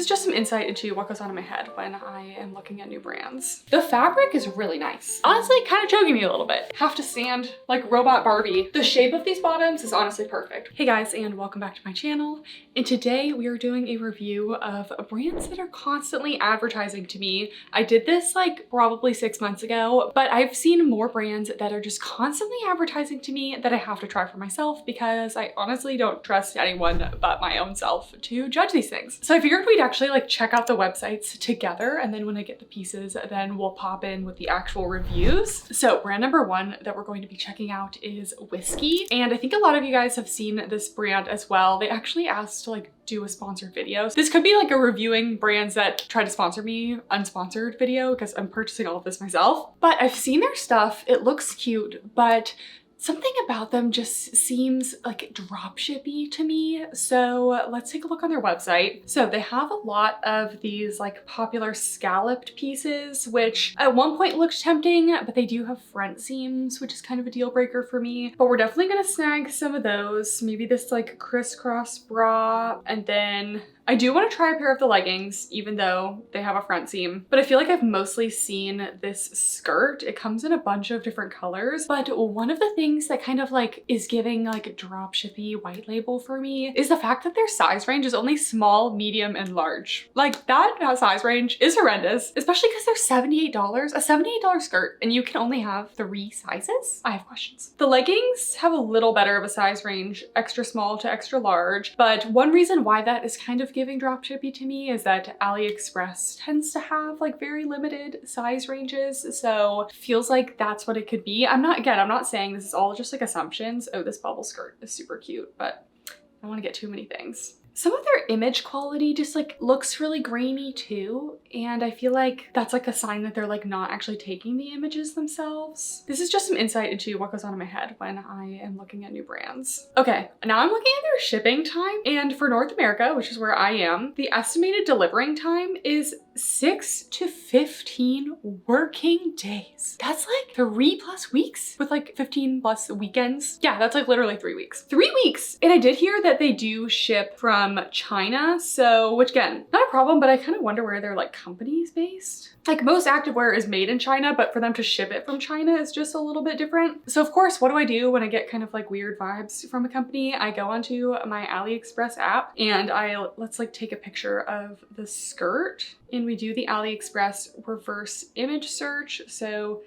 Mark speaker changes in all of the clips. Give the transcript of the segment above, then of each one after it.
Speaker 1: is just some insight into what goes on in my head when I am looking at new brands. The fabric is really nice. Honestly, kind of choking me a little bit. Have to stand like robot Barbie. The shape of these bottoms is honestly perfect. Hey guys, and welcome back to my channel. And today we are doing a review of brands that are constantly advertising to me. I did this like probably 6 months ago, but I've seen more brands that are just constantly advertising to me that I have to try for myself because I honestly don't trust anyone but my own self to judge these things. So I figured we'd actually like check out the websites together, and then when I get the pieces, then we'll pop in with the actual reviews. So brand number one that we're going to be checking out is WISKII. And I think a lot of you guys have seen this brand as well. They actually asked to like do a sponsored video. This could be like a reviewing brands that try to sponsor me unsponsored video because I'm purchasing all of this myself. But I've seen their stuff. It looks cute, but something about them just seems like dropshippy to me. So let's take a look on their website. So they have a lot of these like popular scalloped pieces, which at one point looked tempting, but they do have front seams, which is kind of a deal breaker for me. But we're definitely gonna snag some of those. Maybe this like crisscross bra, and then I do want to try a pair of the leggings, even though they have a front seam, but I feel like I've mostly seen this skirt. It comes in a bunch of different colors, but one of the things that kind of like is giving like dropshippy white label for me is the fact that their size range is only small, medium, and large. Like that size range is horrendous, especially because they're $78, a $78 skirt, and you can only have 3 sizes. I have questions. The leggings have a little better of a size range, extra small to extra large, but one reason why that is kind of giving dropshippy to me is that AliExpress tends to have like very limited size ranges, so feels like that's what it could be. I'm not saying this is all just like assumptions. Oh, this bubble skirt is super cute, but I don't want to get too many things. Some of their image quality just like looks really grainy too, and I feel like that's like a sign that they're like not actually taking the images themselves. This is just some insight into what goes on in my head when I am looking at new brands. Okay, now I'm looking at their shipping time, and for North America, which is where I am, the estimated delivering time is 6 to 15 working days. That's like 3+ weeks with like 15+ weekends. Yeah, that's like literally 3 weeks. 3 weeks! And I did hear that they do ship from China, so, which again, not a problem, but I kind of wonder where their like company's based. Like most activewear is made in China, but for them to ship it from China is just a little bit different. So of course, what do I do when I get kind of like weird vibes from a company? I go onto my AliExpress app and let's like take a picture of the skirt, and we do the AliExpress reverse image search. So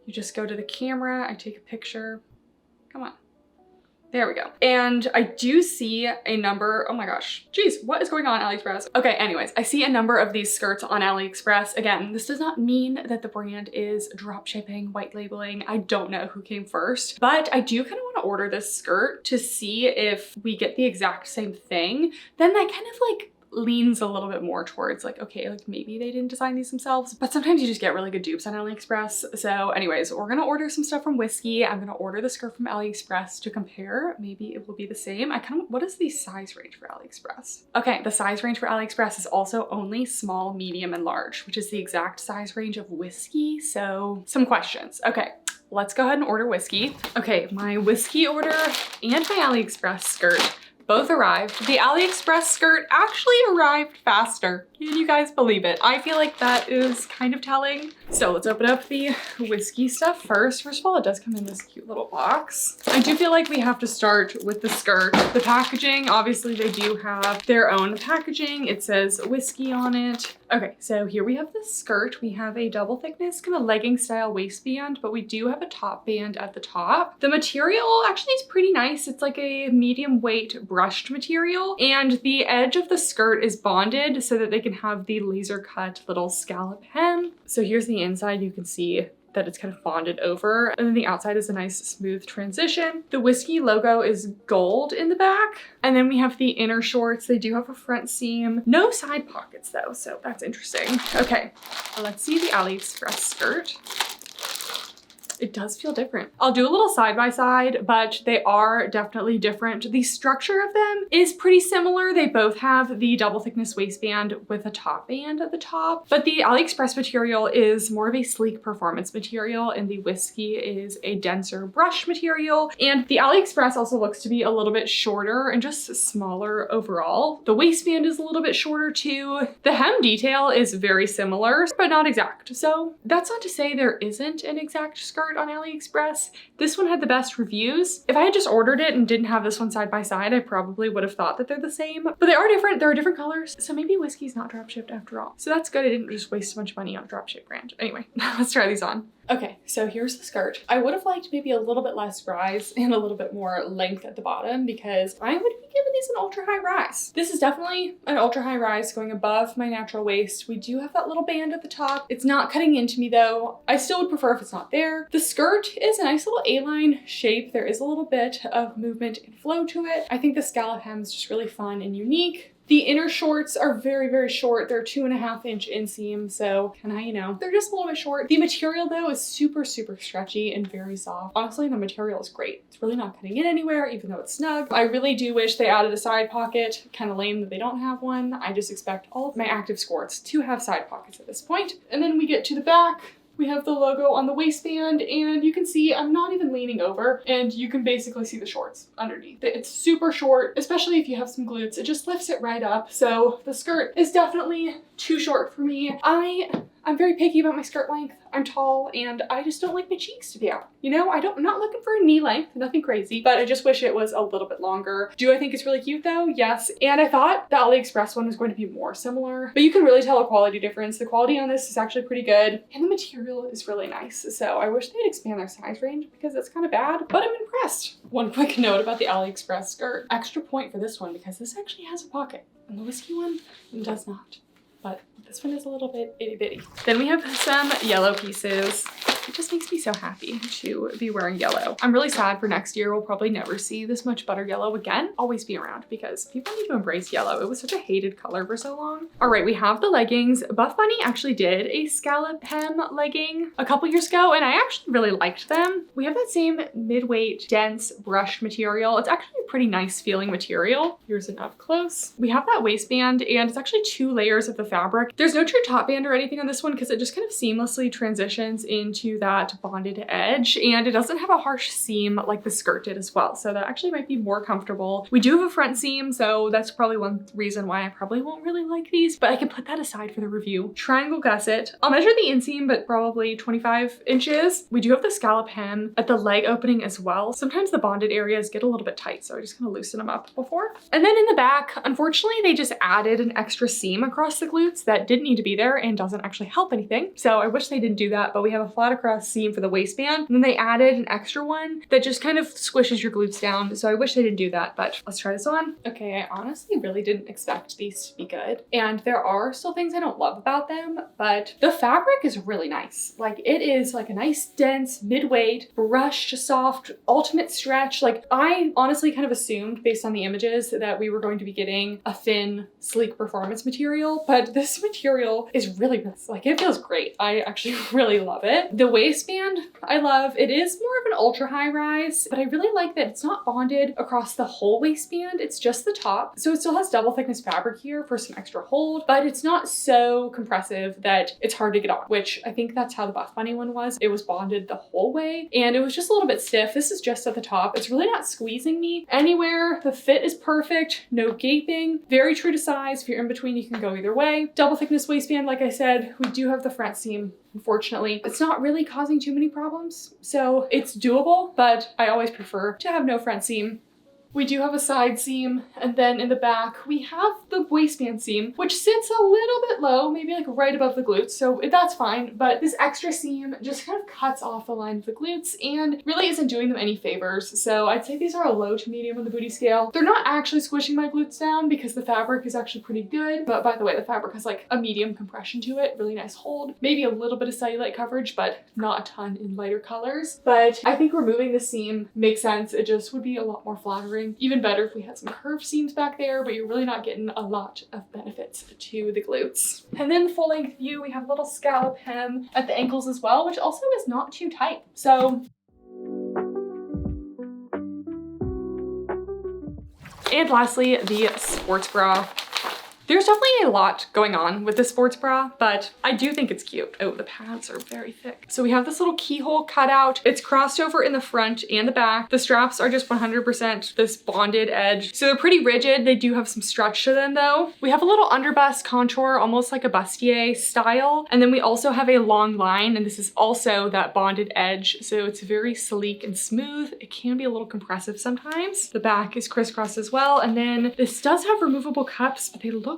Speaker 1: you just go to the camera, I take a picture, come on. There we go. And I do see a number, oh my gosh, geez, what is going on AliExpress? Okay, anyways, I see a number of these skirts on AliExpress. Again, this does not mean that the brand is drop shipping, white labeling. I don't know who came first, but I do kind of want to order this skirt to see if we get the exact same thing. Then that kind of like leans a little bit more towards like, okay, like maybe they didn't design these themselves, but sometimes you just get really good dupes on AliExpress. So anyways, we're gonna order some stuff from WISKII. I'm gonna order the skirt from AliExpress to compare. Maybe it will be the same. What is the size range for AliExpress? Okay, the size range for AliExpress is also only small, medium, and large, which is the exact size range of WISKII. So some questions. Okay, let's go ahead and order WISKII. Okay, my WISKII order and my AliExpress skirt both arrived. The AliExpress skirt actually arrived faster. Can you guys believe it? I feel like that is kind of telling. So let's open up the WISKII stuff first. First of all, it does come in this cute little box. I do feel like we have to start with the skirt. The packaging, obviously they do have their own packaging. It says WISKII on it. Okay, so here we have the skirt. We have a double thickness kind of legging style waistband, but we do have a top band at the top. The material actually is pretty nice. It's like a medium weight brushed material, and the edge of the skirt is bonded so that they can have the laser cut little scallop hem. So here's the inside. You can see that it's kind of bonded over, and then the outside is a nice smooth transition. The WISKII logo is gold in the back, and then we have the inner shorts. They do have a front seam, no side pockets though, so that's interesting. Okay, let's see the AliExpress skirt. it does feel different. I'll do a little side by side, but they are definitely different. The structure of them is pretty similar. They both have the double thickness waistband with a top band at the top, but the AliExpress material is more of a sleek performance material and the WISKII is a denser brush material. And the AliExpress also looks to be a little bit shorter and just smaller overall. The waistband is a little bit shorter too. The hem detail is very similar, but not exact. So that's not to say there isn't an exact skirt on AliExpress. This one had the best reviews. If I had just ordered it and didn't have this one side by side, I probably would have thought that they're the same, but they are different. There are different colors. So maybe WISKII's not dropshipped after all. So that's good. I didn't just waste a bunch of money on a dropship brand. Anyway, let's try these on. Okay, so here's the skirt. I would have liked maybe a little bit less rise and a little bit more length at the bottom because I would be giving these an ultra high rise. This is definitely an ultra high rise going above my natural waist. We do have that little band at the top. It's not cutting into me though. I still would prefer if it's not there. The skirt is a nice little A-line shape. There is a little bit of movement and flow to it. I think the scallop hem is just really fun and unique. The inner shorts are very, very short. They're 2.5 inch inseam, so kind of how you know. They're just a little bit short. The material though is super, super stretchy and very soft. Honestly, the material is great. It's really not cutting in anywhere, even though it's snug. I really do wish they added a side pocket. Kind of lame that they don't have one. I just expect all of my active skirts to have side pockets at this point. And then we get to the back. We have the logo on the waistband and you can see I'm not even leaning over and you can basically see the shorts underneath. It's super short, especially if you have some glutes. It just lifts it right up. So the skirt is definitely too short for me. I'm very picky about my skirt length. I'm tall and I just don't like my cheeks to be out. You know, I'm not looking for a knee length, nothing crazy, but I just wish it was a little bit longer. Do I think it's really cute though? Yes. And I thought the AliExpress one was going to be more similar, but you can really tell a quality difference. The quality on this is actually pretty good and the material is really nice. So I wish they'd expand their size range because it's kind of bad, but I'm impressed. One quick note about the AliExpress skirt. Extra point for this one because this actually has a pocket and the WISKII one does not. But this one is a little bit itty bitty. Then we have some yellow pieces. It just makes me so happy to be wearing yellow. I'm really sad for next year. We'll probably never see this much butter yellow again. Always be around because people need to embrace yellow. It was such a hated color for so long. All right, we have the leggings. Buff Bunny actually did a scallop hem legging a couple years ago and I actually really liked them. We have that same mid-weight dense brushed material. It's actually a pretty nice feeling material. Here's an up close. We have that waistband and it's actually 2 layers of the fabric. There's no true top band or anything on this one because it just kind of seamlessly transitions into that bonded edge and it doesn't have a harsh seam like the skirt did as well. So that actually might be more comfortable. We do have a front seam, so that's probably one reason why I probably won't really like these, but I can put that aside for the review. Triangle gusset. I'll measure the inseam, but probably 25 inches. We do have the scallop hem at the leg opening as well. Sometimes the bonded areas get a little bit tight, so I just kind of loosen them up before. And then in the back, unfortunately, they just added an extra seam across the glutes that didn't need to be there and doesn't actually help anything. So I wish they didn't do that, but we have a flat across seam for the waistband. And then they added an extra one that just kind of squishes your glutes down. So I wish they didn't do that, but let's try this on. Okay, I honestly really didn't expect these to be good. And there are still things I don't love about them, but the fabric is really nice. Like it is like a nice dense mid-weight, brushed, soft, ultimate stretch. Like I honestly kind of assumed based on the images that we were going to be getting a thin, sleek performance material, but this material is really, like it feels great. I actually really love it. The waistband I love. It is more of an ultra high rise, but I really like that it's not bonded across the whole waistband. It's just the top. So it still has double thickness fabric here for some extra hold, but it's not so compressive that it's hard to get on, which I think that's how the Buff Bunny one was. It was bonded the whole way and it was just a little bit stiff. This is just at the top. It's really not squeezing me anywhere. The fit is perfect. No gaping. Very true to size. If you're in between, you can go either way. Double thickness waistband, like I said, we do have the front seam. Unfortunately, it's not really causing too many problems, so it's doable, but I always prefer to have no front seam. We do have a side seam, and then in the back, we have the waistband seam, which sits a little bit low, maybe like right above the glutes, so that's fine, but this extra seam just kind of cuts off the line of the glutes and really isn't doing them any favors. So I'd say these are a low to medium on the booty scale. They're not actually squishing my glutes down because the fabric is actually pretty good, but by the way, the fabric has like a medium compression to it, really nice hold, maybe a little bit of cellulite coverage, but not a ton in lighter colors. But I think removing the seam makes sense. It just would be a lot more flattering. Even better if we had some curved seams back there, but you're really not getting a lot of benefits to the glutes. nice. And then full length view, we have a little scallop hem at the ankles as well, which also is not too tight. So, and lastly, the sports bra. There's definitely a lot going on with this sports bra, but I do think it's cute. Oh, the pads are very thick. So we have this little keyhole cutout. It's crossed over in the front and the back. The straps are just 100% this bonded edge. So they're pretty rigid. They do have some stretch to them though. We have a little underbust contour, almost like a bustier style. And then we also have a long line, and this is also that bonded edge. So it's very sleek and smooth. It can be a little compressive sometimes. The back is crisscrossed as well. And then this does have removable cups, but they look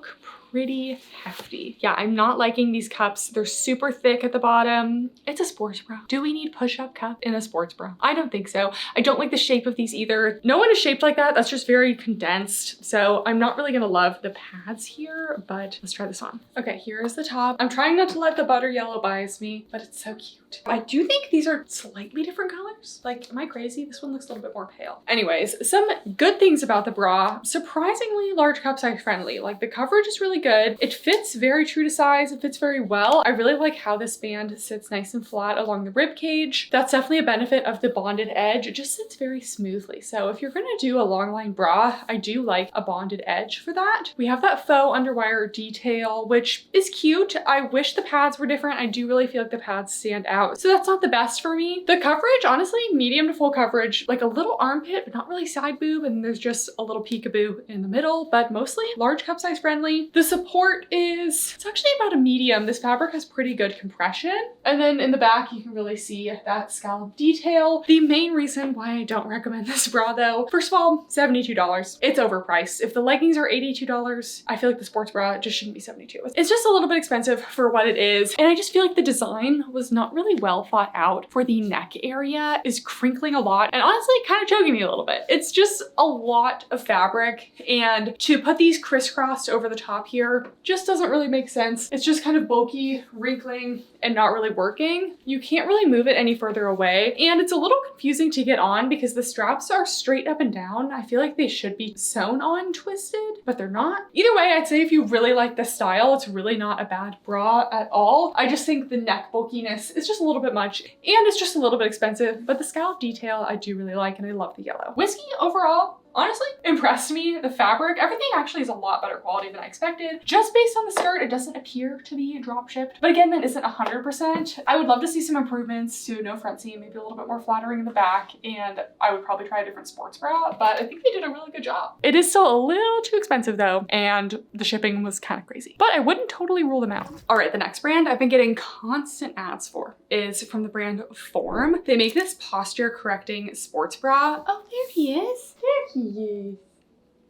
Speaker 1: pretty hefty. Yeah, I'm not liking these cups. They're super thick at the bottom. It's a sports bra. Do we need push-up cup in a sports bra? I don't think so. I don't like the shape of these either. No one is shaped like that. That's just very condensed. So I'm not really gonna love the pads here, but let's try this on. Okay, here is the top. I'm trying not to let the butter yellow bias me, but it's so cute. I do think these are slightly different colors. Like, am I crazy? This one looks a little bit more pale. Anyways, some good things about the bra. Surprisingly large cup size friendly. Like, the coverage is really good. It fits very true to size. It fits very well. I really like how this band sits nice and flat along the rib cage. That's definitely a benefit of the bonded edge. It just sits very smoothly. So if you're gonna do a long line bra, I do like a bonded edge for that. We have that faux underwire detail, which is cute. I wish the pads were different. I do really feel like the pads stand out. So that's not the best for me. The coverage, honestly, medium to full coverage, like a little armpit, but not really side boob. And there's just a little peekaboo in the middle, but mostly large cup size friendly. The support is, it's actually about a medium. This fabric has pretty good compression. And then in the back, you can really see that scallop detail. The main reason why I don't recommend this bra though, first of all, $72. It's overpriced. If the leggings are $82, I feel like the sports bra just shouldn't be $72. It's just a little bit expensive for what it is. And I just feel like the design was not really well thought out for the neck area. Is crinkling a lot and honestly kind of choking me a little bit. It's just a lot of fabric, and to put these crisscrossed over the top here just doesn't really make sense. It's just kind of bulky, wrinkling, and not really working. You can't really move it any further away, and it's a little confusing to get on because the straps are straight up and down. I feel like they should be sewn on twisted, but they're not. Either way, I'd say if you really like this style, it's really not a bad bra at all. I just think the neck bulkiness is just a little bit much, and it's just a little bit expensive, but the scallop detail I do really like, and I love the yellow. WISKII overall, honestly impressed me. The fabric, everything actually is a lot better quality than I expected. Just based on the skirt, it doesn't appear to be drop shipped, but again, that isn't 100%. I would love to see some improvements to no front seam, maybe a little bit more flattering in the back, and I would probably try a different sports bra, but I think they did a really good job. It is still a little too expensive though, and the shipping was kind of crazy, but I wouldn't totally rule them out. All right, the next brand I've been getting constant ads for is from the brand Forme. They make this posture correcting sports bra. Oh, there he is. There he is.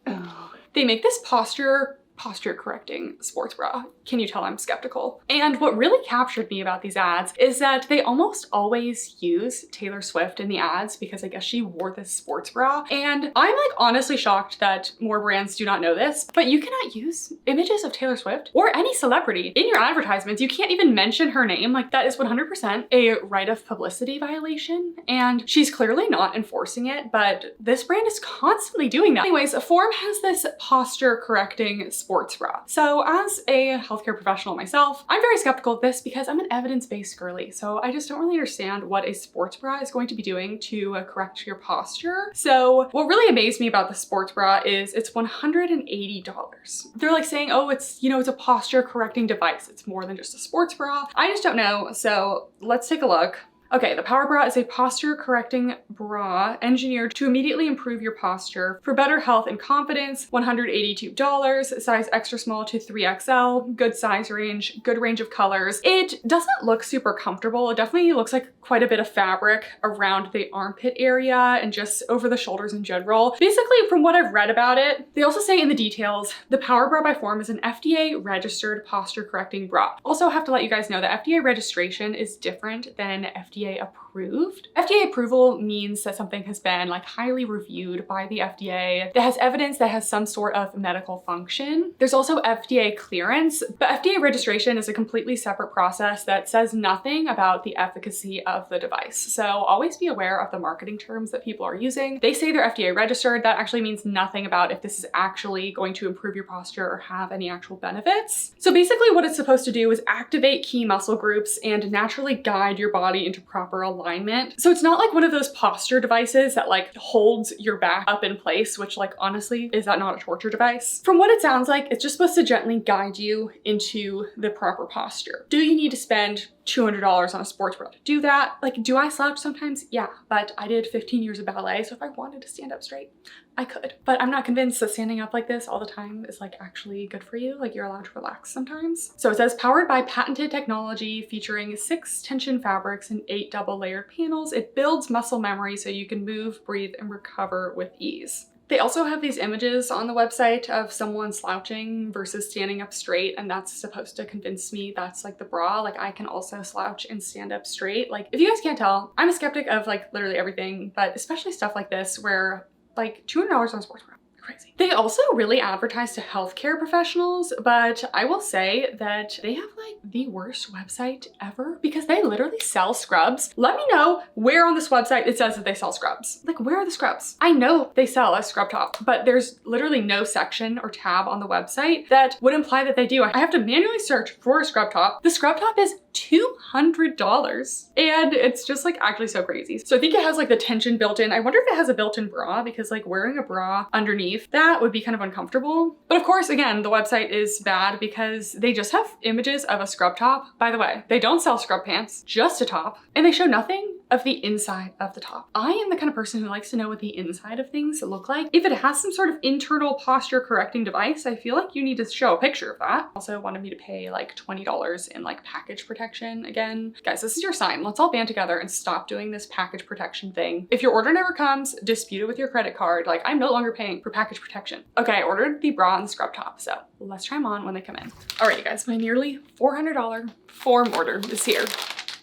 Speaker 1: Oh. They make this posture correcting sports bra. Can you tell I'm skeptical? And what really captured me about these ads is that they almost always use Taylor Swift in the ads because I guess she wore this sports bra. And I'm like honestly shocked that more brands do not know this, but you cannot use images of Taylor Swift or any celebrity in your advertisements. You can't even mention her name. Like, that is 100% a right of publicity violation. And she's clearly not enforcing it, but this brand is constantly doing that. Anyways, Forme has this posture correcting sports bra. So as a healthcare professional myself, I'm very skeptical of this because I'm an evidence-based girly. So I just don't really understand what a sports bra is going to be doing to correct your posture. So what really amazed me about the sports bra is it's $180. They're like saying, oh, it's, you know, it's a posture correcting device. It's more than just a sports bra. I just don't know. So let's take a look. Okay, the Power Bra is a posture correcting bra engineered to immediately improve your posture for better health and confidence. $182, size extra small to 3XL, good size range, good range of colors. It doesn't look super comfortable. It definitely looks like quite a bit of fabric around the armpit area and just over the shoulders in general. Basically, from what I've read about it, they also say in the details, the Power Bra by Forme is an FDA registered posture correcting bra. Also have to let you guys know that FDA registration is different than FDA FDA approved. FDA approval means that something has been like highly reviewed by the FDA, that has evidence that has some sort of medical function. There's also FDA clearance, but FDA registration is a completely separate process that says nothing about the efficacy of the device. So always be aware of the marketing terms that people are using. They say they're FDA registered. That actually means nothing about if this is actually going to improve your posture or have any actual benefits. So basically what it's supposed to do is activate key muscle groups and naturally guide your body into proper alignment. So it's not like one of those posture devices that like holds your back up in place, which like honestly, is that not a torture device? From what it sounds like, it's just supposed to gently guide you into the proper posture. Do you need to spend $200 on a sports bra to do that? Like, do I slouch sometimes? Yeah, but I did 15 years of ballet, so if I wanted to stand up straight, I could. But I'm not convinced that standing up like this all the time is like actually good for you. Like, you're allowed to relax sometimes. So it says powered by patented technology featuring 6 tension fabrics and 8 double layered panels. It builds muscle memory so you can move, breathe, and recover with ease. They also have these images on the website of someone slouching versus standing up straight, and that's supposed to convince me that's like the bra. Like, I can also slouch and stand up straight. Like, if you guys can't tell, I'm a skeptic of like literally everything, but especially stuff like this where like $200 on a sports bra. Crazy. They also really advertise to healthcare professionals, but I will say that they have like the worst website ever because they literally sell scrubs. Let me know where on this website it says that they sell scrubs. Like, where are the scrubs? I know they sell a scrub top, but there's literally no section or tab on the website that would imply that they do. I have to manually search for a scrub top. The scrub top is $200 and it's just like actually so crazy. So I think it has like the tension built in. I wonder if it has a built-in bra because like wearing a bra underneath that would be kind of uncomfortable. But of course, again, the website is bad because they just have images of a scrub top. By the way, they don't sell scrub pants, just a top, and they show nothing of the inside of the top. I am the kind of person who likes to know what the inside of things look like. If it has some sort of internal posture correcting device, I feel like you need to show a picture of that. Also wanted me to pay like $20 in like package protection again. Guys, this is your sign. Let's all band together and stop doing this package protection thing. If your order never comes, dispute it with your credit card. Like, I'm no longer paying for package protection. Okay, I ordered the bra and the scrub top, so let's try them on when they come in. All right, you guys, my nearly $400 Forme order is here.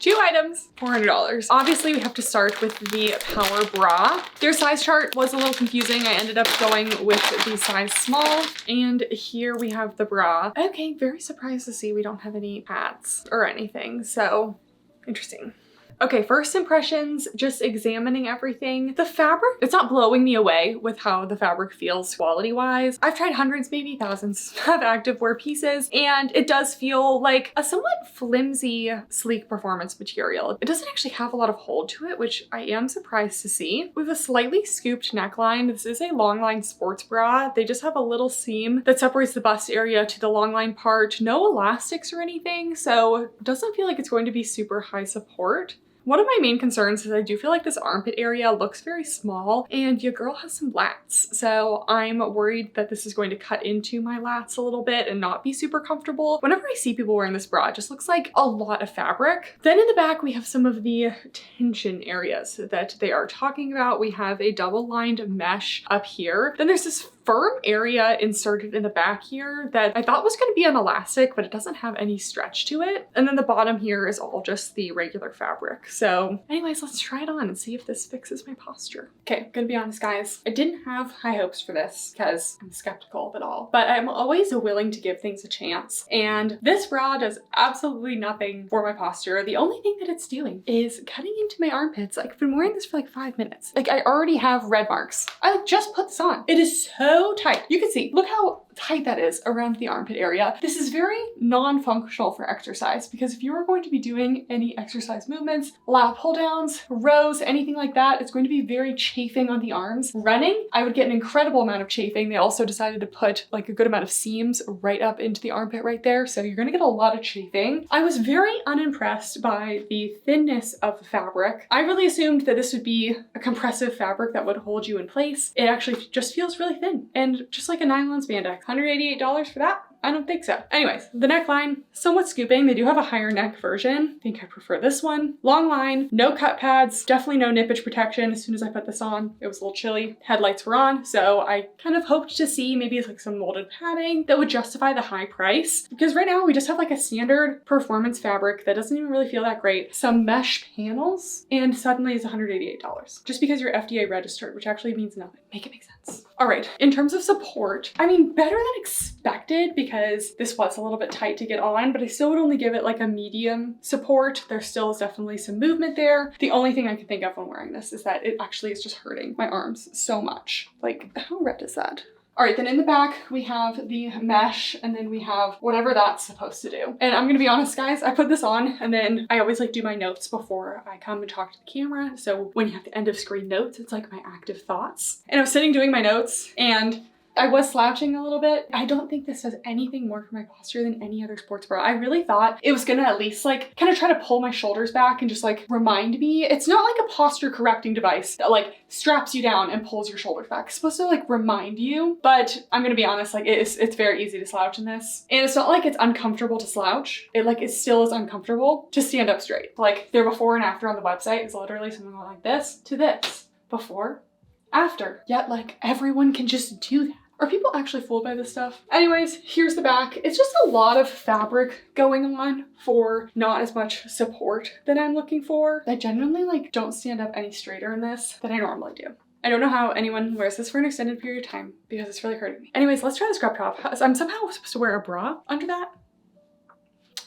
Speaker 1: 2 items, $400. Obviously, we have to start with the Power Bra. Their size chart was a little confusing. I ended up going with the size small, and here we have the bra. Okay, very surprised to see we don't have any pads or anything, so interesting. Okay, first impressions, just examining everything. The fabric, it's not blowing me away with how the fabric feels quality-wise. I've tried hundreds, maybe thousands of activewear pieces, and it does feel like a somewhat flimsy, sleek performance material. It doesn't actually have a lot of hold to it, which I am surprised to see. With a slightly scooped neckline, this is a longline sports bra. They just have a little seam that separates the bust area to the longline part. No elastics or anything, so it doesn't feel like it's going to be super high support. One of my main concerns is I do feel like this armpit area looks very small and your girl has some lats. So I'm worried that this is going to cut into my lats a little bit and not be super comfortable. Whenever I see people wearing this bra, it just looks like a lot of fabric. Then in the back, we have some of the tension areas that they are talking about. We have a double lined mesh up here. Then there's this firm area inserted in the back here that I thought was going to be an elastic, but it doesn't have any stretch to it. And then the bottom here is all just the regular fabric. So anyways, let's try it on and see if this fixes my posture. Okay, gonna be honest, guys. I didn't have high hopes for this because I'm skeptical of it all, but I'm always willing to give things a chance. And this bra does absolutely nothing for my posture. The only thing that it's doing is cutting into my armpits. Like, I've been wearing this for like 5 minutes. Like, I already have red marks. I like just put this on. It is so tight. You can see, look how tight that is around the armpit area. This is very non-functional for exercise because if you are going to be doing any exercise movements, lat pull downs, rows, anything like that, it's going to be very chafing on the arms. Running, I would get an incredible amount of chafing. They also decided to put like a good amount of seams right up into the armpit right there. So you're gonna get a lot of chafing. I was very unimpressed by the thinness of the fabric. I really assumed that this would be a compressive fabric that would hold you in place. It actually just feels really thin and just like a nylon spandex. $188 for that. I don't think so. Anyways, the neckline, somewhat scooping. They do have a higher neck version. I think I prefer this one. Long line, no cut pads, definitely no nippage protection. As soon as I put this on, it was a little chilly. Headlights were on, so I kind of hoped to see maybe like some molded padding that would justify the high price. Because right now we just have like a standard performance fabric that doesn't even really feel that great. Some mesh panels, and suddenly it's $188. Just because you're FDA registered, which actually means nothing. Make it make sense. All right, in terms of support, I mean, better than expected because this was a little bit tight to get on, but I still would only give it like a medium support. There still is definitely some movement there. The only thing I can think of when wearing this is that it actually is just hurting my arms so much. Like, how red is that? All right, then in the back, we have the mesh, and then we have whatever that's supposed to do. And I'm gonna be honest, guys, I put this on, and then I always like do my notes before I come and talk to the camera. So when you have the end of screen notes, it's like my active thoughts. And I was sitting doing my notes, and I was slouching a little bit. I don't think this does anything more for my posture than any other sports bra. I really thought it was gonna at least like kind of try to pull my shoulders back and just like remind me. It's not like a posture correcting device that like straps you down and pulls your shoulders back. It's supposed to like remind you, but I'm gonna be honest, like it's very easy to slouch in this. And it's not like it's uncomfortable to slouch. It still is uncomfortable to stand up straight. Like their before and after on the website is literally something like this to this. Before, after. Yet like everyone can just do that. Are people actually fooled by this stuff? Anyways, here's the back. It's just a lot of fabric going on for not as much support that I'm looking for. I genuinely like don't stand up any straighter in this than I normally do. I don't know how anyone wears this for an extended period of time because it's really hurting me. Anyways, let's try the scrub top. I'm somehow supposed to wear a bra under that.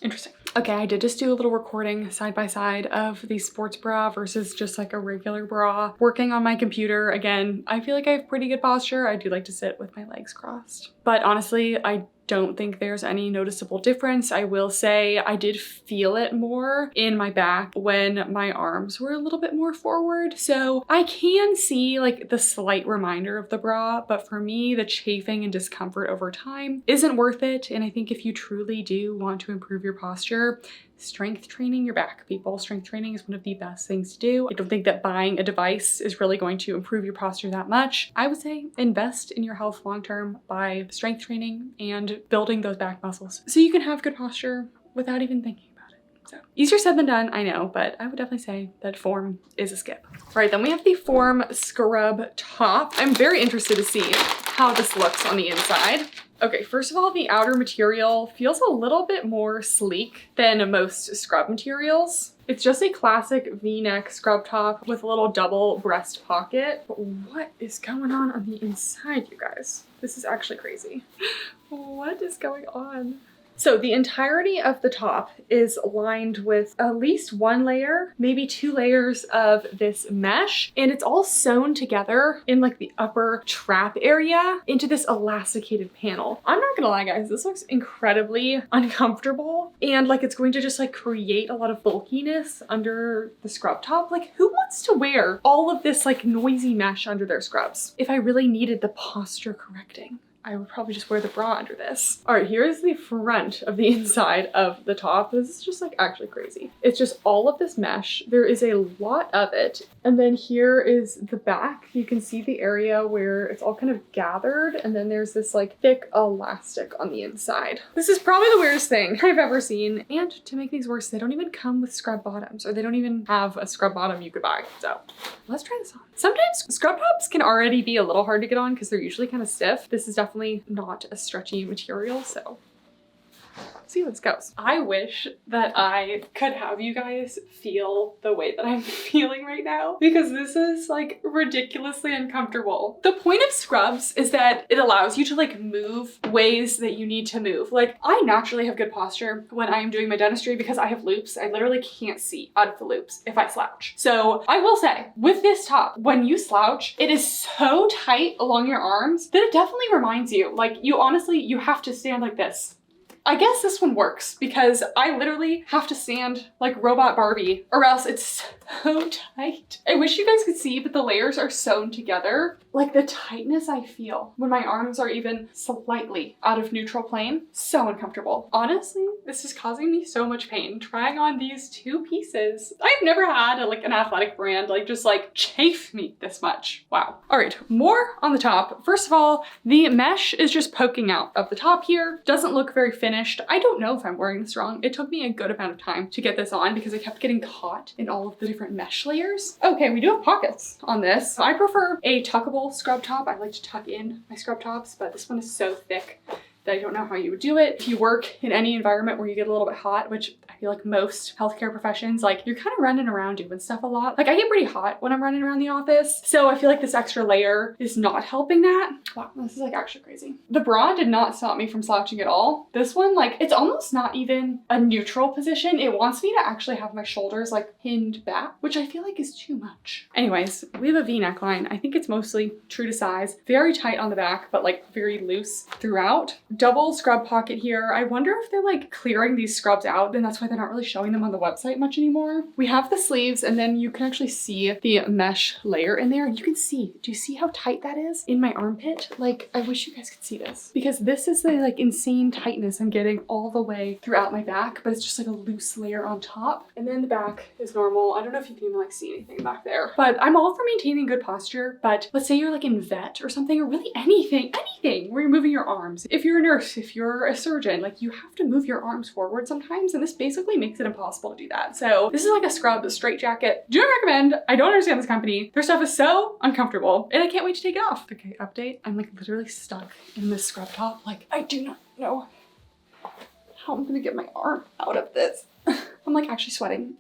Speaker 1: Interesting. Okay, I did just do a little recording side by side of the sports bra versus just like a regular bra. Working on my computer. Again, I feel like I have pretty good posture. I do like to sit with my legs crossed. But honestly, I don't think there's any noticeable difference. I will say I did feel it more in my back when my arms were a little bit more forward. So I can see like the slight reminder of the bra, but for me, the chafing and discomfort over time isn't worth it. And I think if you truly do want to improve your posture, strength training your back, people. Strength training is one of the best things to do. I don't think that buying a device is really going to improve your posture that much. I would say invest in your health long-term by strength training and building those back muscles so you can have good posture without even thinking about it. So easier said than done, I know, but I would definitely say that Forme is a skip. All right, then we have the Forme scrub top. I'm very interested to see how this looks on the inside. Okay, first of all, the outer material feels a little bit more sleek than most scrub materials. It's just a classic V-neck scrub top with a little double breast pocket. But what is going on the inside, you guys? This is actually crazy. What is going on? So the entirety of the top is lined with at least one layer, maybe 2 layers of this mesh, and it's all sewn together in like the upper trap area into this elasticated panel. I'm not gonna lie, guys, this looks incredibly uncomfortable, and like it's going to just like create a lot of bulkiness under the scrub top. Like who wants to wear all of this like noisy mesh under their scrubs? If I really needed the posture correcting, I would probably just wear the bra under this. All right, here's the front of the inside of the top. This is just like actually crazy. It's just all of this mesh. There is a lot of it. And then here is the back. You can see the area where it's all kind of gathered. And then there's this like thick elastic on the inside. This is probably the weirdest thing I've ever seen. And to make things worse, they don't even come with scrub bottoms, or they don't even have a scrub bottom you could buy. So let's try this on. Sometimes scrub tops can already be a little hard to get on because they're usually kind of stiff. This is definitely not a stretchy material, so see how this goes. I wish that I could have you guys feel the way that I'm feeling right now, because this is like ridiculously uncomfortable. The point of scrubs is that it allows you to like move ways that you need to move. Like I naturally have good posture when I'm doing my dentistry because I have loops. I literally can't see out of the loops if I slouch. So I will say with this top, when you slouch, it is so tight along your arms that it definitely reminds you, like you honestly, you have to stand like this I guess this one works because I literally have to stand like robot Barbie or else it's so tight. I wish you guys could see, but the layers are sewn together. Like the tightness I feel when my arms are even slightly out of neutral plane, so uncomfortable. Honestly, this is causing me so much pain trying on these two pieces. I've never had an athletic brand just chafe me this much. Wow. All right, more on the top. First of all, the mesh is just poking out of the top here. Doesn't look very finished. I don't know if I'm wearing this wrong. It took me a good amount of time to get this on because I kept getting caught in all of the different mesh layers. Okay, we do have pockets on this. I prefer a tuckable scrub top. I like to tuck in my scrub tops, but this one is so thick that I don't know how you would do it. If you work in any environment where you get a little bit hot, which I feel like most healthcare professions, you're kind of running around doing stuff a lot. I get pretty hot when I'm running around the office. So I feel like this extra layer is not helping that. Wow, this is actually crazy. The bra did not stop me from slouching at all. This one, it's almost not even a neutral position. It wants me to actually have my shoulders pinned back, which I feel like is too much. Anyways, we have a V neckline. I think it's mostly true to size, very tight on the back, but very loose throughout. Double scrub pocket here. I wonder if they're clearing these scrubs out and that's why they're not really showing them on the website much anymore. We have the sleeves and then you can actually see the mesh layer in there. You can see, do you see how tight that is in my armpit? I wish you guys could see this because this is the insane tightness I'm getting all the way throughout my back, but it's just a loose layer on top. And then the back is normal. I don't know if you can even see anything back there, but I'm all for maintaining good posture. But let's say you're in vet or something, or really anything where you're moving your arms. If you're a nurse, if you're a surgeon, you have to move your arms forward sometimes, and this basically makes it impossible to do that. So this is a scrub, a straight jacket. Do not recommend. I don't understand this company. Their stuff is so uncomfortable and I can't wait to take it off. Okay, update. I'm literally stuck in this scrub top. I do not know how I'm gonna get my arm out of this. I'm actually sweating.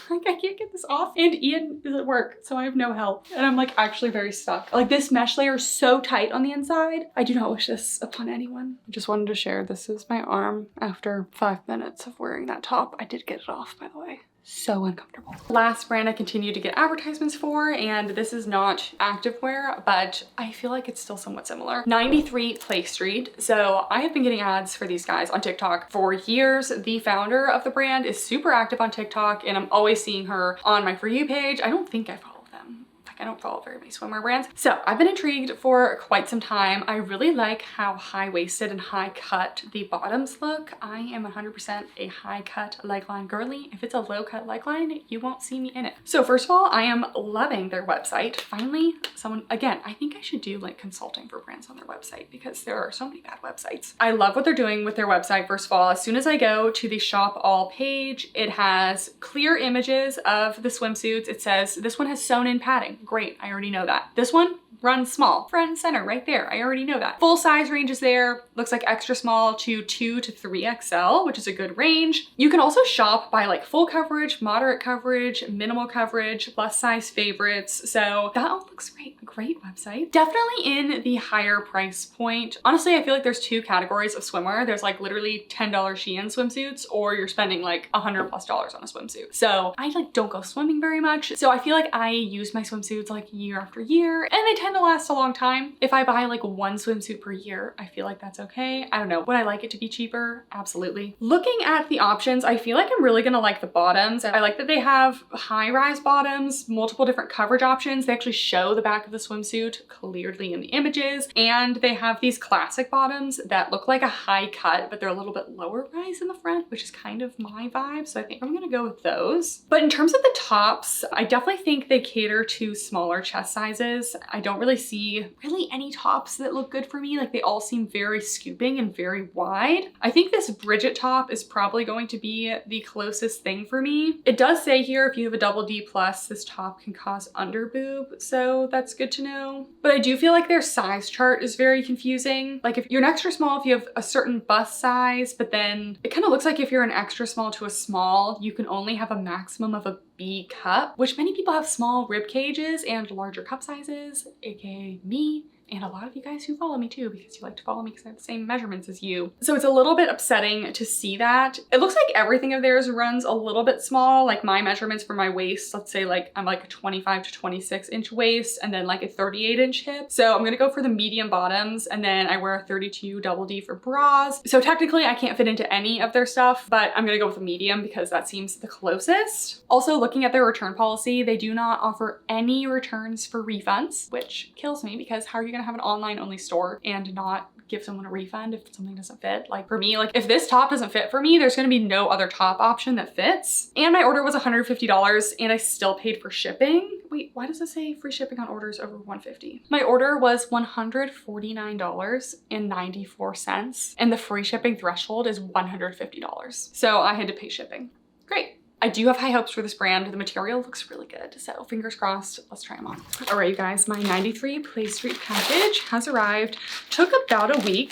Speaker 1: I can't get this off. And Ian is at work, so I have no help. And I'm actually very stuck. This mesh layer is so tight on the inside. I do not wish this upon anyone. I just wanted to share, this is my arm after 5 minutes of wearing that top. I did get it off, by the way. So uncomfortable. Last brand I continue to get advertisements for, and this is not activewear, but I feel like it's still somewhat similar. 93 Play Street. So I have been getting ads for these guys on TikTok for years. The founder of the brand is super active on TikTok and I'm always seeing her on my For You page. I don't think I follow them. I don't follow very many swimwear brands. So I've been intrigued for quite some time. I really like how high-waisted and high-cut the bottoms look. I am 100% a high-cut leg-line girly. If it's a low-cut leg-line, you won't see me in it. So first of all, I am loving their website. Finally, someone, again, I think I should do consulting for brands on their website because there are so many bad websites. I love what they're doing with their website. First of all, as soon as I go to the shop all page, it has clear images of the swimsuits. It says, this one has sewn in padding. Great, I already know that. This one runs small, front and center right there. I already know that. Full size range is there. Looks like extra small to 2 to 3XL, which is a good range. You can also shop by full coverage, moderate coverage, minimal coverage, plus size favorites. So that all looks great. Great website. Definitely in the higher price point. Honestly, I feel like there's two categories of swimwear. There's literally $10 Shein swimsuits, or you're spending $100+ on a swimsuit. So I don't go swimming very much. So I feel like I use my swimsuits year after year, and they tend to last a long time. If I buy one swimsuit per year, I feel like that's okay. I don't know. Would I like it to be cheaper? Absolutely. Looking at the options, I feel like I'm really gonna like the bottoms. I like that they have high-rise bottoms, multiple different coverage options. They actually show the back of the swimsuit clearly in the images, and they have these classic bottoms that look like a high cut, but they're a little bit lower rise in the front, which is kind of my vibe. So I think I'm gonna go with those. But in terms of the tops, I definitely think they cater to smaller chest sizes. I don't really see any tops that look good for me. They all seem very scooping and very wide. I think this Bridget top is probably going to be the closest thing for me. It does say here, if you have a double D+, this top can cause under boob, so that's good to know. But I do feel like their size chart is very confusing. If you're an extra small, if you have a certain bust size, but then it kind of looks like if you're an extra small to a small, you can only have a maximum of a B cup, which many people have small rib cages and larger cup sizes, aka me. And a lot of you guys who follow me too, because you like to follow me because I have the same measurements as you. So it's a little bit upsetting to see that. It looks like everything of theirs runs a little bit small. Like my measurements for my waist, let's say like I'm like a 25 to 26 inch waist and then like a 38 inch hip. So I'm gonna go for the medium bottoms, and then I wear a 32 double D for bras. So technically I can't fit into any of their stuff, but I'm gonna go with a medium because that seems the closest. Also, looking at their return policy, they do not offer any returns for refunds, which kills me because how are you gonna have an online only store and not give someone a refund if something doesn't fit? Like for me, like if this top doesn't fit for me, there's gonna be no other top option that fits. And my order was $150 and I still paid for shipping. Wait, why does it say free shipping on orders over $150? My order was $149.94 and the free shipping threshold is $150. So I had to pay shipping. Great. I do have high hopes for this brand. The material looks really good, so fingers crossed. Let's try them on. All right, you guys, my 93 Play Street package has arrived. Took about a week.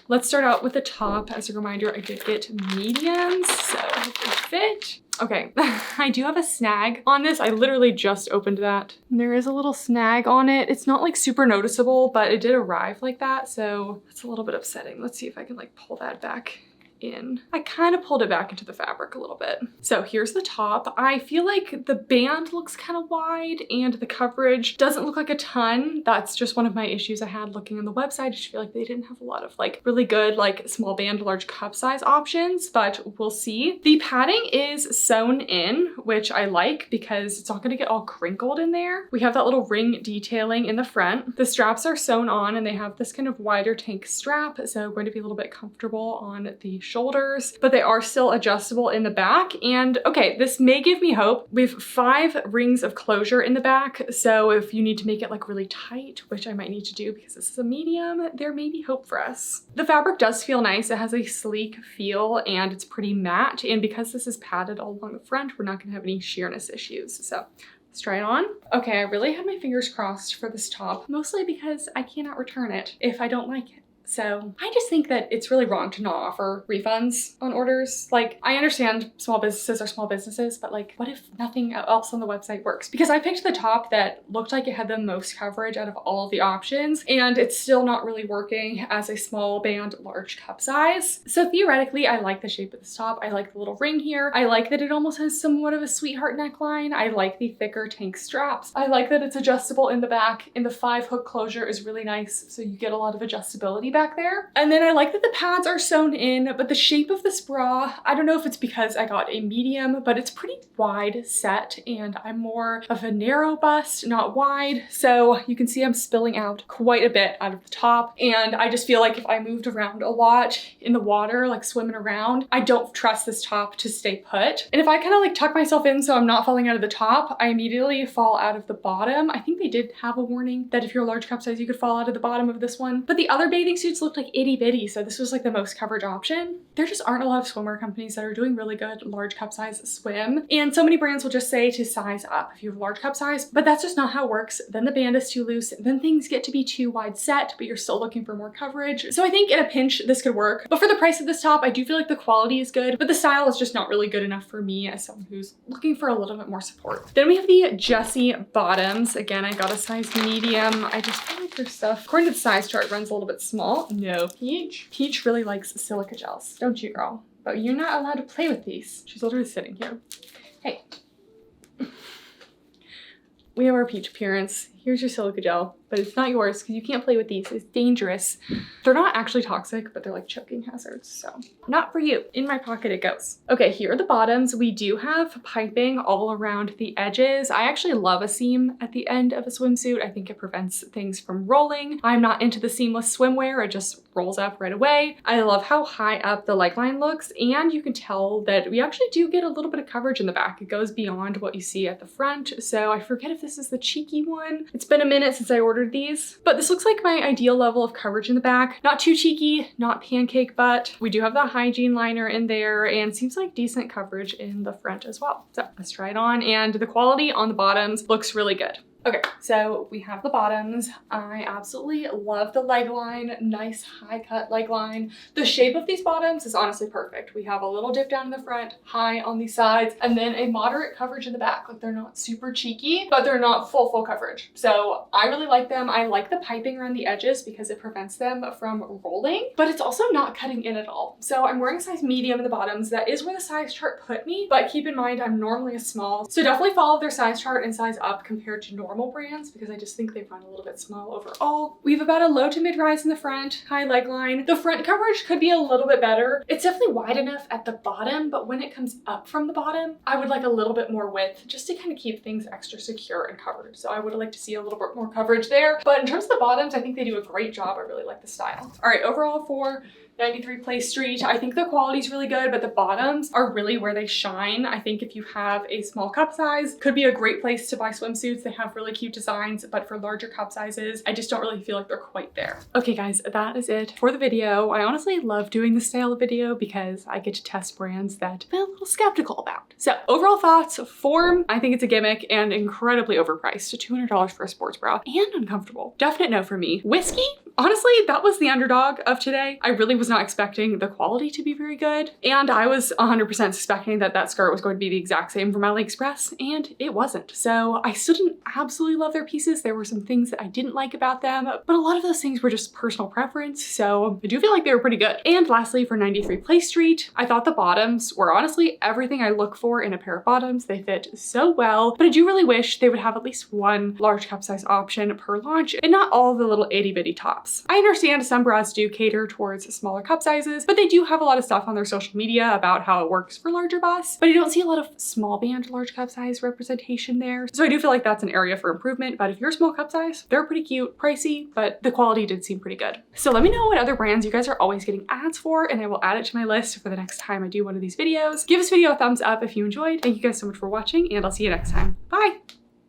Speaker 1: Let's start out with the top. As a reminder, I did get mediums, so hopefully fit. Okay, I do have a snag on this. I literally just opened that. There is a little snag on it. It's not like super noticeable, but it did arrive like that, so it's a little bit upsetting. Let's see if I can like pull that back in. I kind of pulled it back into the fabric a little bit. So here's the top. I feel like the band looks kind of wide and the coverage doesn't look like a ton. That's just one of my issues I had looking on the website. I just feel like they didn't have a lot of like really good like small band, large cup size options, but we'll see. The padding is sewn in, which I like because it's not gonna get all crinkled in there. We have that little ring detailing in the front. The straps are sewn on and they have this kind of wider tank strap, so going to be a little bit comfortable on the shoulders, but they are still adjustable in the back. And okay, this may give me hope. We have 5 rings of closure in the back, so if you need to make it like really tight, which I might need to do because this is a medium, there may be hope for us. The fabric does feel nice. It has a sleek feel and it's pretty matte, and because this is padded all along the front, we're not gonna have any sheerness issues. So let's try it on. Okay, I really had my fingers crossed for this top, mostly because I cannot return it if I don't like it. So I just think that it's really wrong to not offer refunds on orders. Like, I understand small businesses are small businesses, but like, what if nothing else on the website works? Because I picked the top that looked like it had the most coverage out of all of the options, and it's still not really working as a small band, large cup size. So theoretically, I like the shape of this top. I like the little ring here. I like that it almost has somewhat of a sweetheart neckline. I like the thicker tank straps. I like that it's adjustable in the back, and the 5 hook closure is really nice, so you get a lot of adjustability back there. And then I like that the pads are sewn in, but the shape of this bra, I don't know if it's because I got a medium, but it's pretty wide set and I'm more of a narrow bust, not wide. So you can see I'm spilling out quite a bit out of the top. And I just feel like if I moved around a lot in the water, like swimming around, I don't trust this top to stay put. And if I kind of like tuck myself in so I'm not falling out of the top, I immediately fall out of the bottom. I think they did have a warning that if you're a large cup size, you could fall out of the bottom of this one. But the other bathing suits looked like itty bitty, so this was like the most coverage option. There just aren't a lot of swimwear companies that are doing really good large cup size swim, and so many brands will just say to size up if you have large cup size, but that's just not how it works. Then the band is too loose, then things get to be too wide set, but you're still looking for more coverage. So I think in a pinch this could work, but for the price of this top, I do feel like the quality is good, but the style is just not really good enough for me as someone who's looking for a little bit more support. Then we have the Jessie bottoms. Again, I got a size medium. I just feel like their stuff, according to the size chart, runs a little bit small. No, Peach. Peach really likes silica gels, don't you, girl? But you're not allowed to play with these. She's literally sitting here. Hey. We have our Peach appearance. Here's your silica gel, but it's not yours because you can't play with these. It's dangerous. They're not actually toxic, but they're like choking hazards, so not for you. In my pocket it goes. Okay, here are the bottoms. We do have piping all around the edges. I actually love a seam at the end of a swimsuit. I think it prevents things from rolling. I'm not into the seamless swimwear. It just rolls up right away. I love how high up the leg line looks, and you can tell that we actually do get a little bit of coverage in the back. It goes beyond what you see at the front, so I forget if this is the cheeky one. It's been a minute since I ordered these, but this looks like my ideal level of coverage in the back. Not too cheeky, not pancake butt. We do have the hygiene liner in there and seems like decent coverage in the front as well. So let's try it on, and the quality on the bottoms looks really good. Okay, so we have the bottoms. I absolutely love the leg line, nice high cut leg line. The shape of these bottoms is honestly perfect. We have a little dip down in the front, high on the sides, and then a moderate coverage in the back. Like they're not super cheeky, but they're not full coverage. So I really like them. I like the piping around the edges because it prevents them from rolling, but it's also not cutting in at all. So I'm wearing a size medium in the bottoms. That is where the size chart put me, but keep in mind I'm normally a small. So definitely follow their size chart and size up compared to normal brands because I just think they run a little bit small overall. We have about a low to mid rise in the front, high leg line. The front coverage could be a little bit better. It's definitely wide enough at the bottom, but when it comes up from the bottom, I would like a little bit more width just to kind of keep things extra secure and covered. So I would like to see a little bit more coverage there. But in terms of the bottoms, I think they do a great job. I really like the style. All right, overall for 93 Place Street, I think the quality is really good, but the bottoms are really where they shine. I think if you have a small cup size, could be a great place to buy swimsuits. They have really cute designs, but for larger cup sizes, I just don't really feel like they're quite there. Okay guys, that is it for the video. I honestly love doing this style of video because I get to test brands that I'm a little skeptical about. So overall thoughts, Forme, I think it's a gimmick and incredibly overpriced, $200 for a sports bra and uncomfortable. Definite no for me. WISKII, honestly, that was the underdog of today. I really was not expecting the quality to be very good. And I was 100% suspecting that that skirt was going to be the exact same from AliExpress, and it wasn't. So I still didn't absolutely love their pieces. There were some things that I didn't like about them, but a lot of those things were just personal preference. So I do feel like they were pretty good. And lastly, for 93 Place Street, I thought the bottoms were honestly everything I look for in a pair of bottoms. They fit so well, but I do really wish they would have at least one large cup size option per launch and not all the little itty bitty tops. I understand some bras do cater towards smaller cup sizes, but they do have a lot of stuff on their social media about how it works for larger busts, but I don't see a lot of small band large cup size representation there. So I do feel like that's an area for improvement, but if you're small cup size, they're pretty cute, pricey, but the quality did seem pretty good. So let me know what other brands you guys are always getting ads for, and I will add it to my list for the next time I do one of these videos. Give this video a thumbs up if you enjoyed. Thank you guys so much for watching, and I'll see you next time. Bye!